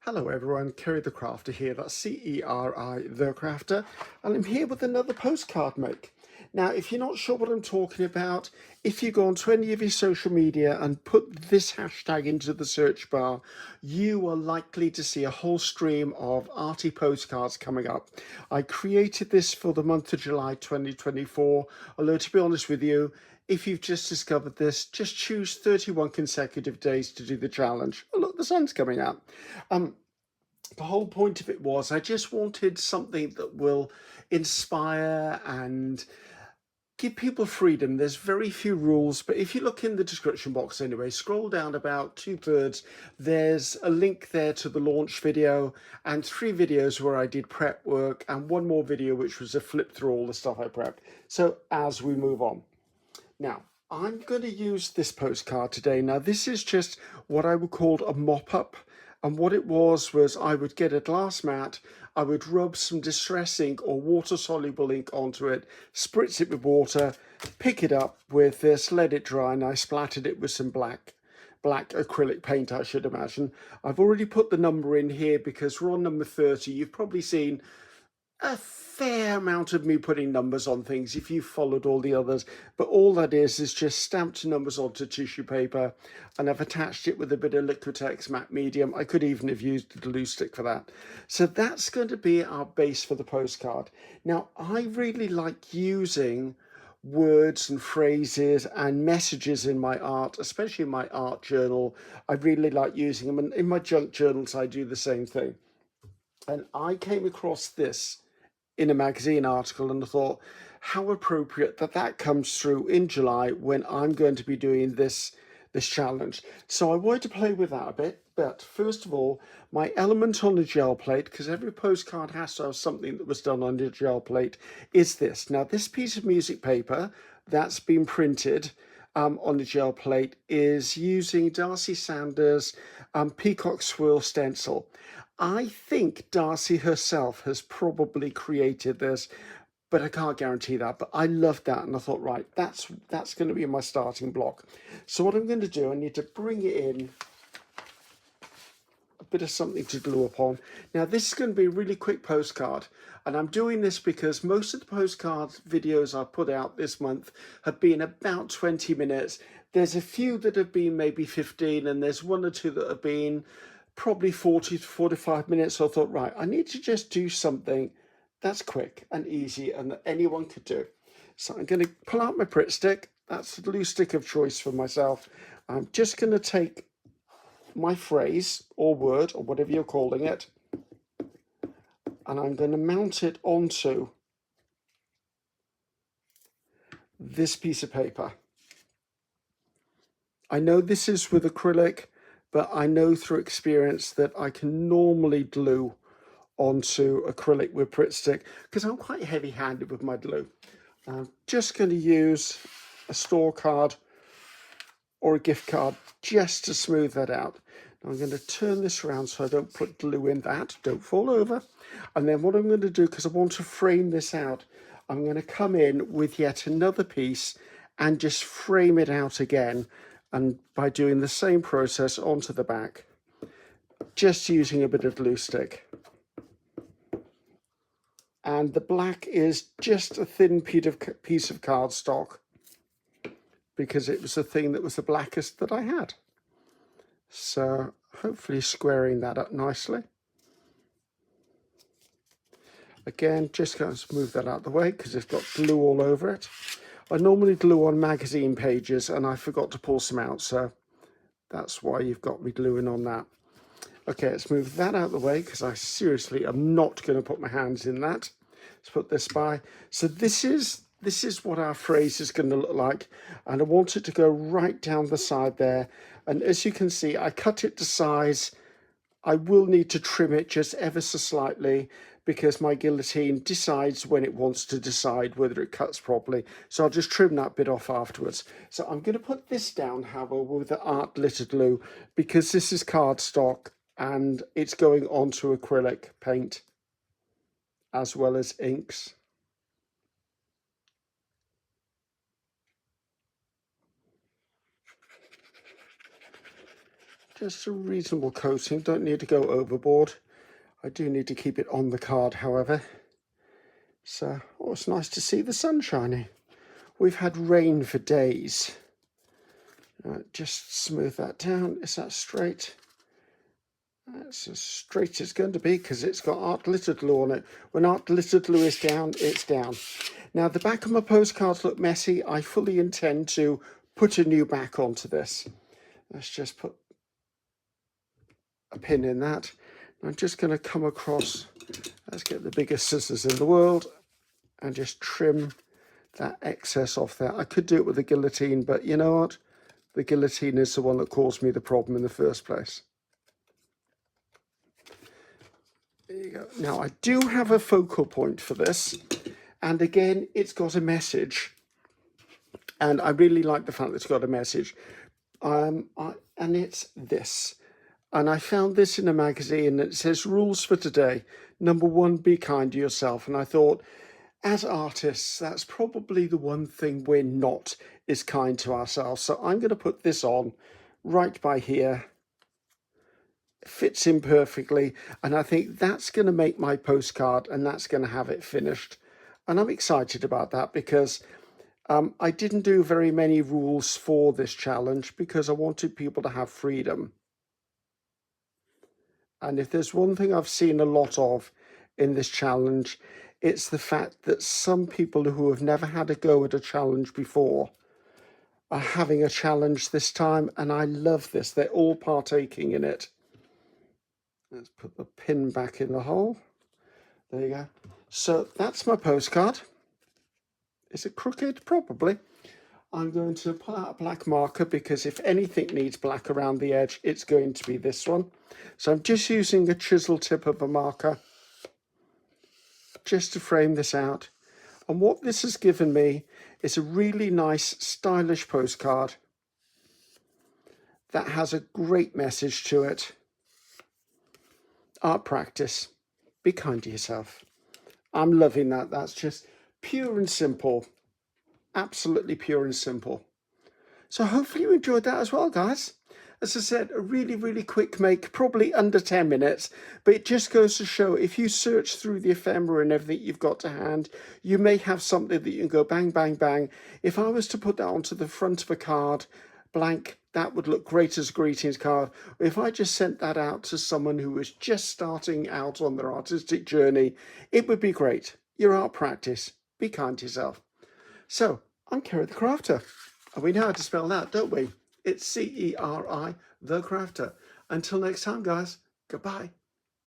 Hello everyone, Ceri the Crafter here, that's C-E-R-I the Crafter, and I'm here with another postcard make. Now, if you're not sure what I'm talking about, if you go onto any of your social media and put this hashtag into the search bar, you are likely to see a whole stream of arty postcards coming up. I created this for the month of July 2024, although to be honest with you, if you've just discovered this, just choose 31 consecutive days to do the challenge. Oh look, the sun's coming out. The whole point of it was I just wanted something that will inspire and give people freedom. There's very few rules, but if you look in the description box anyway, scroll down about 2/3, there's a link there to the launch video and 3 videos where I did prep work and 1 more video which was a flip through all the stuff I prepped. So as we move on. Now, I'm going to use this postcard today. Now, this is just what I would call a mop-up. And what it was I would get a glass mat, I would rub some distress ink or water-soluble ink onto it, spritz it with water, pick it up with this, let it dry, and I splattered it with some black acrylic paint, I should imagine. I've already put the number in here because we're on number 30. You've probably seen a fair amount of me putting numbers on things if you've followed all the others, but all that is just stamped numbers onto tissue paper, and I've attached it with a bit of Liquitex matte medium. I could even have used a glue stick for that. So that's going to be our base for the postcard. Now, I really like using words and phrases and messages in my art, especially in my art journal. I really like using them, and in my junk journals I do the same thing. And I came across this in a magazine article and I thought how appropriate that comes through in July when I'm going to be doing this challenge. So I wanted to play with that a bit, but first of all, my element on the gel plate, because every postcard has to have something that was done on the gel plate, is this. Now, this piece of music paper that's been printed on the gel plate is using Darcy Sanders' Peacock Swirl stencil. I think Darcy herself has probably created this, but I can't guarantee that. But I loved that, and I thought, right, that's going to be my starting block. So what I'm going to do, I need to bring it in a bit of something to glue upon. Now, this is going to be a really quick postcard, and I'm doing this because most of the postcard videos I put out this month have been about 20 minutes. There's a few that have been maybe 15, and there's 1 or 2 that have been probably 40 to 45 minutes. So I thought, right, I need to just do something that's quick and easy and that anyone could do. So I'm going to pull out my Pritt stick. That's the glue stick of choice for myself. I'm just going to take my phrase or word or whatever you're calling it, and I'm going to mount it onto this piece of paper. I know this is with acrylic, but I know through experience that I can normally glue onto acrylic with Pritt stick because I'm quite heavy-handed with my glue. I'm just going to use a store card or a gift card just to smooth that out. Now I'm going to turn this around so I don't put glue in that, don't fall over. And then what I'm going to do, because I want to frame this out, I'm going to come in with yet another piece and just frame it out again, and by doing the same process onto the back, just using a bit of glue stick. And the black is just a thin piece of cardstock because it was the thing that was the blackest that I had. So hopefully squaring that up nicely. Again, just going to move that out of the way because it's got glue all over it. I normally glue on magazine pages and I forgot to pull some out, so that's why you've got me gluing on that. Okay, let's move that out of the way because I seriously am not going to put my hands in that. Let's put this by. So this is what our phrase is going to look like, and I want it to go right down the side there. And as you can see, I cut it to size. I will need to trim it just ever so slightly because my guillotine decides when it wants to decide whether it cuts properly. So I'll just trim that bit off afterwards. So I'm going to put this down, however, with the art glitter glue because this is cardstock and it's going onto acrylic paint as well as inks. Just a reasonable coating, don't need to go overboard. I do need to keep it on the card, however. So, oh, it's nice to see the sun shining. We've had rain for days. Just smooth that down. Is that straight? That's as straight as it's going to be because it's got art glitter glue on it. When art glitter glue is down, it's down. Now, the back of my postcards look messy. I fully intend to put a new back onto this. Let's just put a pin in that. I'm just going to come across, let's get the biggest scissors in the world and just trim that excess off there. I could do it with a guillotine, but you know what? The guillotine is the one that caused me the problem in the first place. There you go. Now, I do have a focal point for this. And again, it's got a message. And I really like the fact that it's got a message. And it's this. And I found this in a magazine that says, rules for today. Number 1, be kind to yourself. And I thought, as artists, that's probably the one thing we're not, is kind to ourselves. So I'm going to put this on right by here. It fits in perfectly. And I think that's going to make my postcard, and that's going to have it finished. And I'm excited about that because I didn't do very many rules for this challenge because I wanted people to have freedom. And if there's one thing I've seen a lot of in this challenge, it's the fact that some people who have never had a go at a challenge before are having a challenge this time. And I love this. They're all partaking in it. Let's put the pin back in the hole. There you go. So that's my postcard. Is it crooked? Probably. I'm going to pull out a black marker because if anything needs black around the edge, it's going to be this one. So I'm just using a chisel tip of a marker just to frame this out. And what this has given me is a really nice, stylish postcard that has a great message to it. Art practice. Be kind to yourself. I'm loving that. That's just pure and simple. Absolutely pure and simple. So hopefully you enjoyed that as well, guys. As I said, a really, really quick make, probably under 10 minutes, but it just goes to show if you search through the ephemera and everything you've got to hand, you may have something that you can go bang, bang, bang. If I was to put that onto the front of a card, blank, that would look great as a greetings card. If I just sent that out to someone who was just starting out on their artistic journey, it would be great. Your art practice. Be kind to yourself. So, I'm Ceri the Crafter. And we know how to spell that, don't we? It's Ceri, the Crafter. Until next time, guys, goodbye.